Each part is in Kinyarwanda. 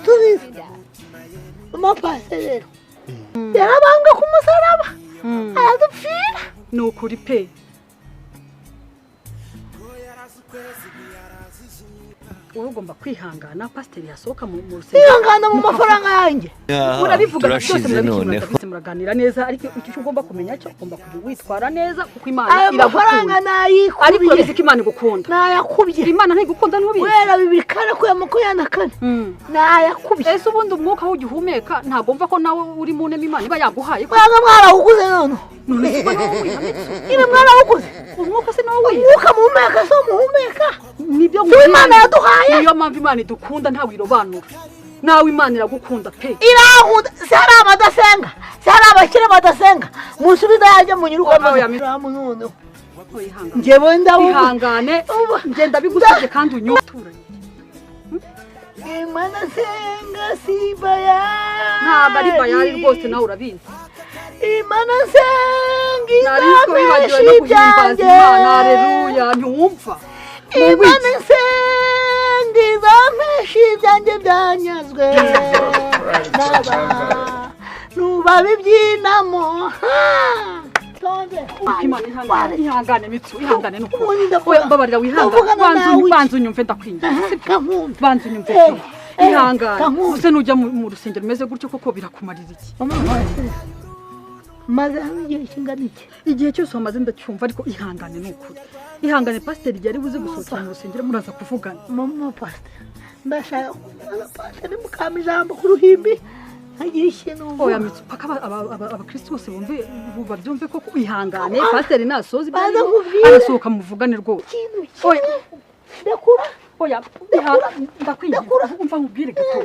tubizi umupasiteri yarabambwe ku musaraba aradupfira ni ukuri pe wowe ugomba kwihangana pasiteri yasohoka mu rusengero ihangana mu mafaranga yanjye murabivuga byose muraganira neza ariko icyo ugomba kumenya cyo ugomba kujya witwara neza kuko Imana iragukunda ariko urabizi ko Imana igukunda nayakubye Imana ntigukunda n'ubizi wera 2:24 nayakubye ese ubundi umwuka w'ugihumeka ntago mva ko nawe uri mu nteme Imana iba yaguhaye mwanga mwarawuguze none ine mwarawuguze umwuka se nawe umwuka muhumeka so muhumeka nibyo Imana yaduhaye niyo mpamvu Imana idukunda ntawe irobanura nawe Imana iragukunda pe irahunda sara abadasenga sara abakire badasenga musubiza yaje mu nyiruko y'amiramu none njyewe ihangane ngenda bigusabye kandi unyuturanye Imana senga sibaya ntabwo ari bayari rwose nawe urabizi Imana senga nariko bibagiwe no guhimbaza Imana haleluya ntiwumva Imana senga izampeshi ibyanjye byanyazwe nuba bibyinamo ihangane mitsu ihangane nuko mbabarira wihangane banza unyumve ndakwinginze banza unyumve ihangane use nujya mu rusengero rumeze gutyo koko birakumarira iki maze igihe kingana iki igihe cyose wamaze ndacyumva ariko ihangane n'ukuri ihangane pasiteri yari buze gusohokera mu rusengero muraza kuvugana mama pasiteri ndashaka pasiteri mukama ijambo ku ruhimbi agira ikintu oya mitsu paka abakristo bose bumve babyumve ko ihangane pasiteri nasoza arasohoka muvugane rwose oya ndakura oya ndakwinginze umva nkubwire gato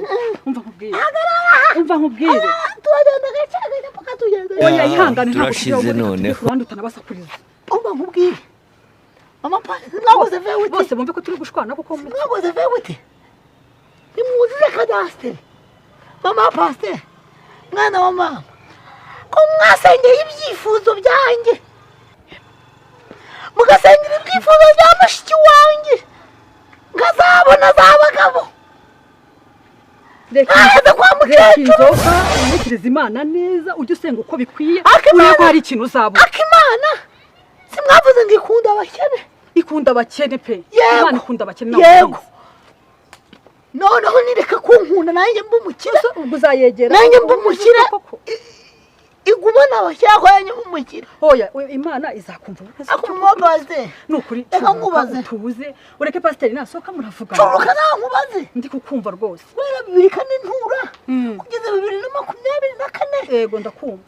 umva nkubwire turagenda gacaganya paka tugenda oya ihangane turashize none kandi utanabasakuriza umva nkubwire mama pasiteri mwakoze vewiti bose bumve ko turi gushwana kuko mwakoze vewiti nimwujuje kadasiteri mama pasiteri mwana wa mama ko mwasengeye ibyifuzo byanjye mugasengera ibyifuzo bya mushiki wanjye ngazabona z'abagabo reka kwa mukecuru unikiriza Imana neza ujye usenga uko bikwiye urebe ko hari ikintu uzabona akimana simwavuze ngo ikunda abakene pe Imana ikunda abakene yego noneho nireka kunkunda nanjye mbumukira uzayegera nanjye mbumukira iguma nabashyako yanjye mbumukira oya Imana izakumva akumwagaze nukuri nkubaze tubuze ureke pasiteri nasohoka muravugana curuka nkubaze ndi kukumva rwose wera 2 ntura kugeza 2024 yego ndakumva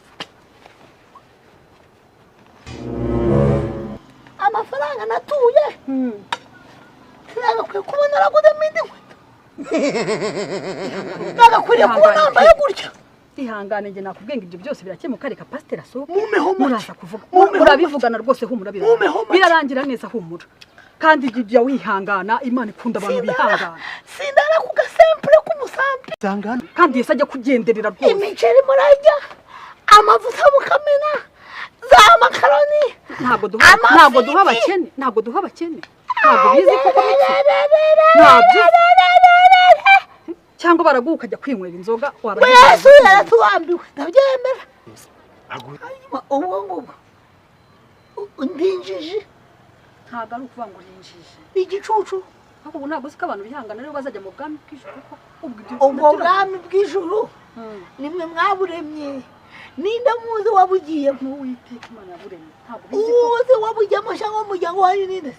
amafaranga natuye nagakwiye kuba naraguze mindi nagakwiye kuba nambaye gutya ihangane nge nakubwenga ibyo byose birakemuka reka pasiteri asohoka mumeho muraza kuvuga murabivugana rwose humura birarangira neza humura kandi jya wihangana Imana ikunda abantu bihangana sindara ku gasempure k'umusambi kandi Yesu ajya kugenderera rwose imiceri murajya amavuta mukamena za makaroni ntabwo duha abakene ntabwo bizi koko ntabyo cyangwa baraguha ukajya kwinywera inzoga Yesu yaratuambiwe ndabyemera ubwo ngubwo ndinjije ntabwo ari ukuvuga ngo urinjije igicucu ahubwo ubu ntabwo uzi ko abantu bihangana rero bazajya mu bwami bw'ijuru ubwo bwami bw'ijuru nimwe mwaburemye ninde muzi wabugiye nk'uwiteka Imana yaburemye ntabwo uzi wabujyamo cyangwa umuryango wanyu ninde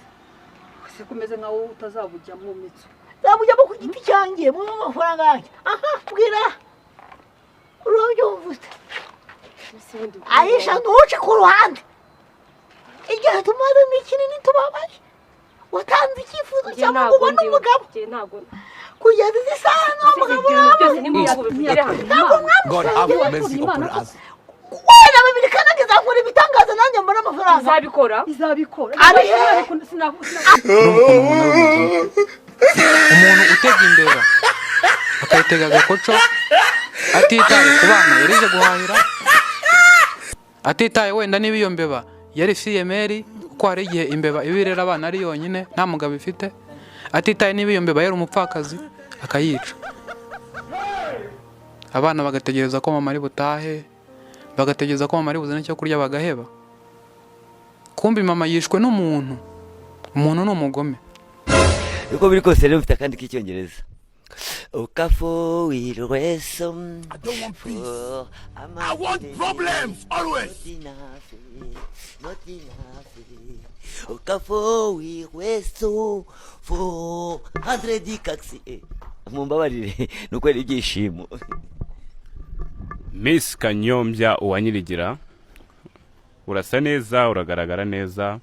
se kumeze nkaho utazabujyamo mitsu zabujyamo ku giti cyanjye mu mafaranga yanjye aha bwira urubyumva ute Aisha ntuce ku ruhande igihe tumaze n'ikinini tubabaye watanze icyifuzo cyangwa ngo ubone umugabo kugeza izi saha n'umugabo God have mercy upon us. wera 2 izakora ibitangaza nanjye mbona amafaranga izabikora umuntu utega imbeba akayitega agakoco atitaye ku bana yarije guhahira atitaye wenda niba iyo mbeba yari fiyemeri kuko hari igihe imbeba ibirera abana ari yonyine nta mugabo ifite atitaye niba iyo mbeba yari umupfakazi akayica abana bagategereza ko mama ari butahe, bagategereza ko mama ari buzane icyo kurya bagaheba. Kumbi mama yishwe n'umuntu. Umuntu ni umugome. Uko biri kose rero mfite akandi k'icyongereza. Ukafo wirweso. I want problems always. Not enough. Ukafo wirweso for 100 kaksi. Mumbabarire nuko ari ibyishimo. Miss Kanyombya uwanyirigira. Urasa neza, uragaragara neza.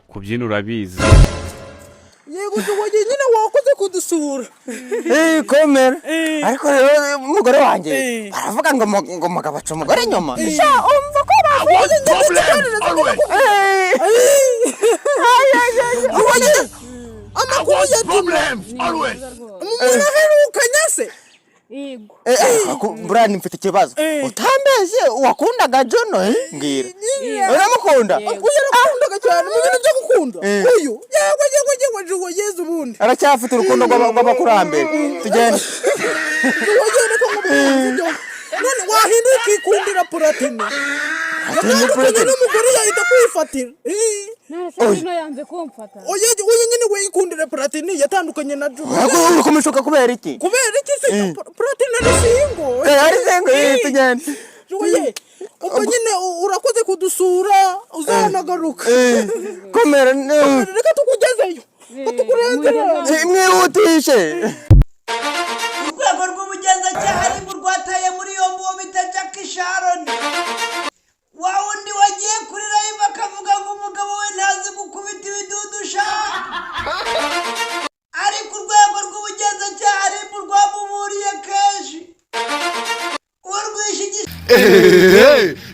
Kubyina urabizi. Yego tuwaje nyine wakoze kudusura. Komera. Ariko rero umugore wanjye baravuga ngo magabaca umugore nyuma. Sha umva ko bavuze amakuru ya problems always. Umuntu kanyase. Yego. Burani mfite ikibazo. Utambeze wakundaga Jono ngira. Uramukunda? Uyakundaga cyane mu bintu byo gukunda. Uyu yawe Yezu bundi. Aracyafite urukundo rw'abakurambere. Tugende. Tugende ko ngubyo. None wahinduye ikikundira Platini. N'umugore yahita kwifatira. None yanze kumfata. Oye nyine we ikundira Platini yatandukanye na Jono. Uri kumushuka kubera iki? Kubera iki se Platini ari singo? Ari singo tugende. Oye ubwo nyine urakoze kudusura uzanagaruka. Komera reka tukugezeyo. Tukurenzera. Mwihutishe. Urwego rw'ubugenzacyaha RIB rwataye muri yombi uwo bita Jackie Sharon. Wa wundi wagiye kuri live akavuga ngo umugabo we ntazi gukubita ibidudusha. Ariko urwego rw'ubugenzacyaha RIB rwamuburiye kenshi.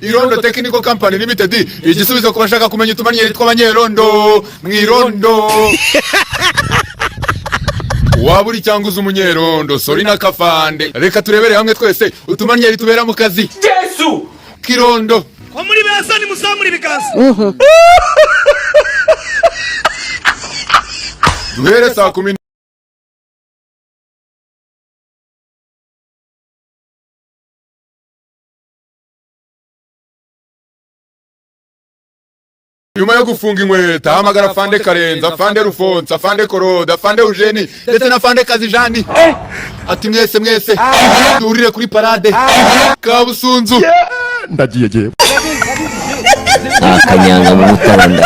Irondo Technical Company Limited igisubizo ku bashaka kumenya utumanyeri tw'abanyerondo mwirondo. Waburi cyangwa umunyerondo sori na kafande, reka turebere hamwe twese utumanyeri tubera mu kazi. Yesu kirondo ko muri besa ni musamuri bikaza. duhere saa 10. Nyuma yo gufunga inkweto hamagara Fande Karenza, Fande Rufonsa, Fande Koroda, Fande Eugeni ndetse na Fande Kazijani. Ati mwese duhurire kuri parade Kabusunzu. Ndagiye akanyanga mu mutaranda.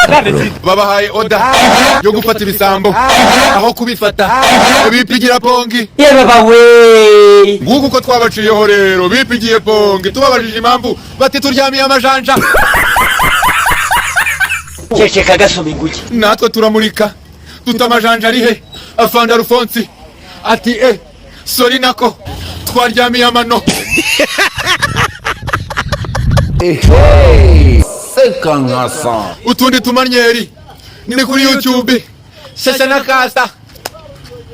babahaye oda yo gufata ibisambo aho kubifata bipigira pongi. Yeba we Nguko ko twabaciyeho rero bipigiye pongi tubabajije impamvu bati turyamiye amajanja. Ceceka gasoma inguki. Natwe turamurika tutamajanja rihe Afanda Rufonsi ati sori nako twaryamiye amano. Sekangasa Utundi tumanyeri ni kuri YouTube Shasha na Kasa.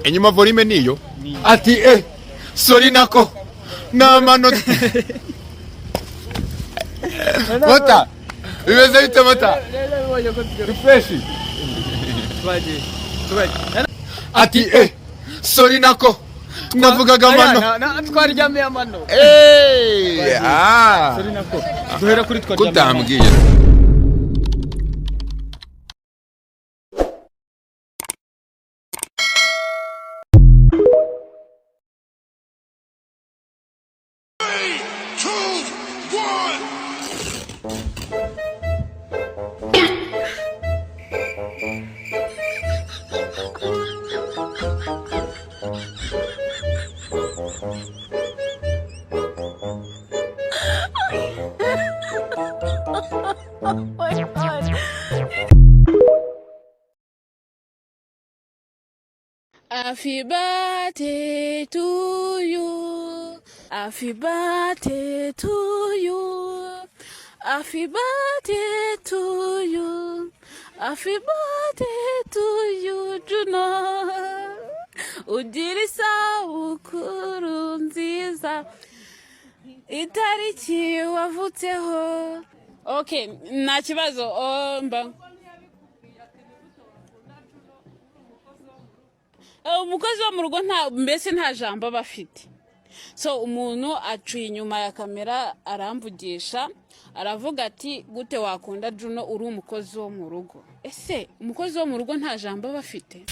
Enyuma volume niyo ati sori nako n'amano. Mota bimeze bite mota? Refresh. Ati sori nako navugaga amano. Twaryamiye amano. Sori nako duhera kuri twaryamiye. Kutambwiye. Happy birthday to you. Happy birthday to you. Happy birthday to you. Happy birthday to you, Juno. Ugira isabukuru nziza. Itariki wavutseho. Okay, nta kibazo. Mba. Umukozi wo mu rugo mbese nta jambo bafite. so umuntu acuye inyuma ya kamera aramvugisha aravuga ati gute wakunda Juno uri umukozi wo mu rugo. Ese umukozi wo mu rugo nta jambo bafite?